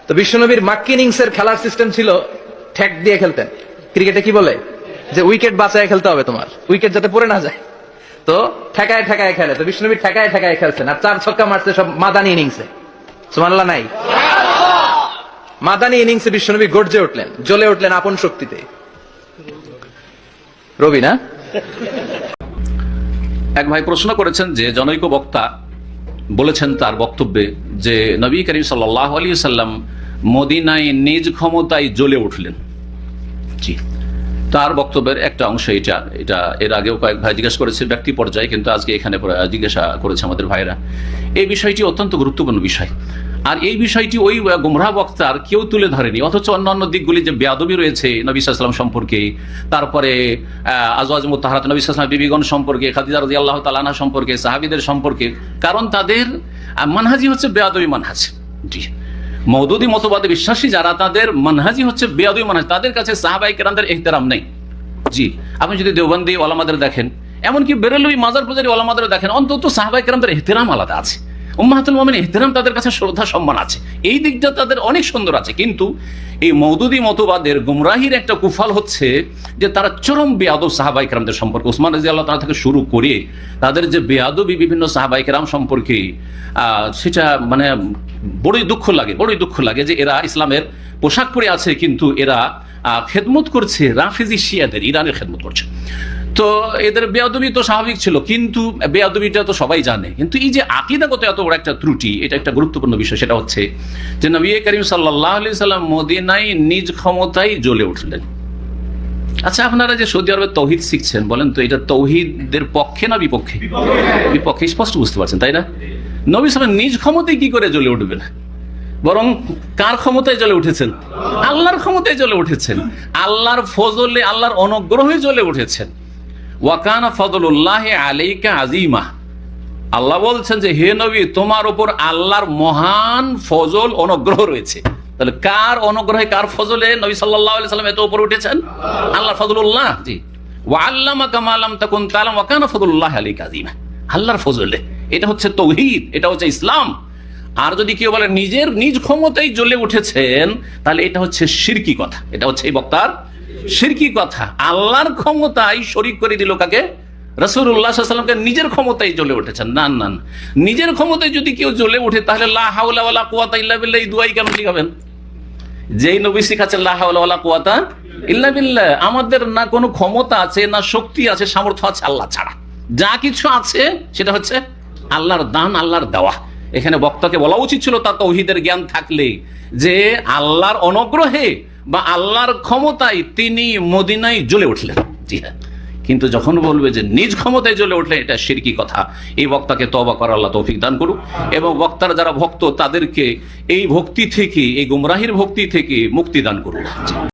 তো বিশ্বনবীর মাক্কি ইনিংসের খেলার সিস্টেম ছিল ঠ্যাক দিয়ে খেলতেন। ক্রিকেটে কি বলে যে উইকেট বাঁচায় খেলতে হবে, তোমার উইকেট যাতে পড়ে না যায়, তো ঠেকায় ঠেকায় খেলে। তো বিশ্বনবী ঠেকায় ঠেকায় খেলছেন, আর 4 ছক্কা মারছে সব মাদানি ইনিংসে। সুবহানাল্লাহ নাই? মাদানি ইনিংসে বিশ্বনবী গর্জে উঠলেন, জ্বলে উঠলেন আপন শক্তিতে। রবি না? এক ভাই প্রশ্ন করেছেন যে জনৈক বক্তা বলেছেন তার বক্তব্যে যে নবী করিম সাল্লাল্লাহু আলাইহি সাল্লাম মদিনায় নিজ ক্ষমতায় জ্বলে উঠলেন। জি, তার বক্তব্যের একটা অংশ এটা এর আগেও কয়েক ভাই জিজ্ঞেস করেছে ব্যক্তি পর্যায়ে, কিন্তু আজকে এখানে জিজ্ঞাসা করেছে আমাদের ভাইরা। এই বিষয়টি অত্যন্ত গুরুত্বপূর্ণ বিষয়, আর এই বিষয়টি ওই গুমরাহ বক্তার কেউ তুলে ধরেনি, অথচ অন্যান্য দিকগুলি যে বেয়াদবি রয়েছে নবী সাল্লাল্লাহু আলাইহি ওয়াসাল্লাম সম্পর্কে, তারপরে আজওয়াজ মুতাহহারাত নবী সাল্লাল্লাহু আলাইহি ওয়াসাল্লাম বিবিগণ সম্পর্কে, খাদিজা রাদিয়াল্লাহু তাআলা আনহা সম্পর্কে, সাহাবীদের সম্পর্কে, কারণ তাদের মানহাজি হচ্ছে বেয়াদবি মানহাজ। জি, মওদুদি মতবাদে বিশ্বাসী যারা, তাদের মানহাজি হচ্ছে বেয়াদবি মানহাজ, তাদের কাছে সাহাবায়ে কেরামদের ইহতিরাম নেই। জি, আপনি যদি দেওবন্দি ওলামাদের দেখেন, এমনকি বেরেলভী মাজার পূজারী ওলামাদের দেখেন, অন্তত সাহাবায়ে কেরামদের ইহতিরাম আলাদা আছে, উম্মাহাতুল মুমিনিন ইহতিরাম তাদের কাছে শ্রদ্ধা সম্মান আছে, এই দিকটা তাদের অনেক সুন্দর আছে। কিন্তু এই মওদুদি মতবাদের গুমরাহির একটা কুফল হচ্ছে যে তারা চরম বেয়াদব সাহাবায়ে কেরামদের সম্পর্কে, ওসমান রাদিয়াল্লাহু তাআলা থেকে শুরু করে তাদের যে বেয়াদবি বিভিন্ন সাহাবায়ে কেরাম সম্পর্কে, সেটা মানে বড়ই দুঃখ লাগে যে এরা ইসলামের পোশাক পরে আছে, কিন্তু এরা খেদমত করছে রাফিজি শিয়াদের, ইরানের খেদমত করছে। তো এদের বেয়াদবি তো স্বাভাবিক ছিল, কিন্তু বেয়াদবিটা তো সবাই জানে। কিন্তু এই যে আকীদাগত এত বড় একটা ত্রুটি, এটা একটা গুরুত্বপূর্ণ বিষয়। সেটা হচ্ছে যে নবী করিম সাল্লাল্লাহু আলাইহি সাল্লাম মদিনায় নিজ ক্ষমতায় জ্বলে উঠলেন। আচ্ছা, আপনারা যে সৌদি আরবে তৌহিদ শিখছেন, বলেন তো এটা তৌহিদের পক্ষে না বিপক্ষে? বিপক্ষে, স্পষ্ট বুঝতে পারছেন তাই না? নবী সাল্লাল্লাহু নিজ ক্ষমতায় কি করে জ্বলে উঠবেন? বরং কার ক্ষমতায় জ্বলে উঠেছেন? আল্লাহর ক্ষমতায় জ্বলে উঠেছেন, আল্লাহর ফজলে, আল্লাহর অনুগ্রহে জ্বলে উঠেছেন। ওয়াকানা ফদলুল্লাহি আলাইকা আযীমা, আল্লাহ বলছেন যে হে নবী, তোমার উপর আল্লাহর মহান ফজল অনুগ্রহ রয়েছে। তাহলে কার অনুগ্রহে, কার ফজলে নবী সাল্লাল্লাহু আলাইহি সাল্লাম এত উপরে উঠেছেন? আল্লাহর ফজলুল্লাহ। জি, ওয়া আল্লামাকা মা লাম তাকুন তা'লাম ওয়া কানা ফদলুল্লাহি আলাইকা আযীমা, আল্লাহর ফজলে। এটা হচ্ছে তৌহিদ, এটা হচ্ছে ইসলাম। আর যদি কেউ বলে নিজ ক্ষমতায় জ্বলে উঠেছেন, তাহলে এটা হচ্ছে শিরকি কথা, এটা হচ্ছে এই বক্তার শিরকি কথা। আল্লাহর ক্ষমতায় শরীক করে দিল কাকে? রাসূলুল্লাহ সাল্লাল্লাহু আলাইহি ওয়াসাল্লামকে নিজের ক্ষমতায় জ্বলে উঠেছেন। না, নিজের ক্ষমতায় যদি কেউ জ্বলে ওঠে, তাহলে লা হাওলা ওয়ালা কুওয়াতা ইল্লা বিল্লাহ এই দুআই কেন শিখাবেন? যেই নবী শিখাচ্ছেন লা হাওলা ওয়ালা কুওয়াতা ইল্লা বিল্লাহ, আমাদের না কোনো ক্ষমতা আছে, না শক্তি আছে, সামর্থ্য আছে আল্লাহ ছাড়া। যা কিছু আছে সেটা হচ্ছে আল্লাহর দান, আল্লাহর দেওয়া। এখানে বক্তাকে বলা উচিত ছিল তার তাওহীদের জ্ঞান থাকলে, যে আল্লাহর অনুগ্রহে বা আল্লাহর ক্ষমতায় তিনি মদিনায় জ্বলে উঠলেন। জি হ্যাঁ, কিন্তু যখন বলবে যে নিজ ক্ষমতায় জ্বলে উঠলেন, এটা শিরকি কথা। এই বক্তাকে তওবা করার আল্লাহ তৌফিক দান করুক, এবং বক্তার যারা ভক্ত তাদেরকে এই ভক্তি থেকে, এই গুমরাহির ভক্তি থেকে মুক্তি দান করুক।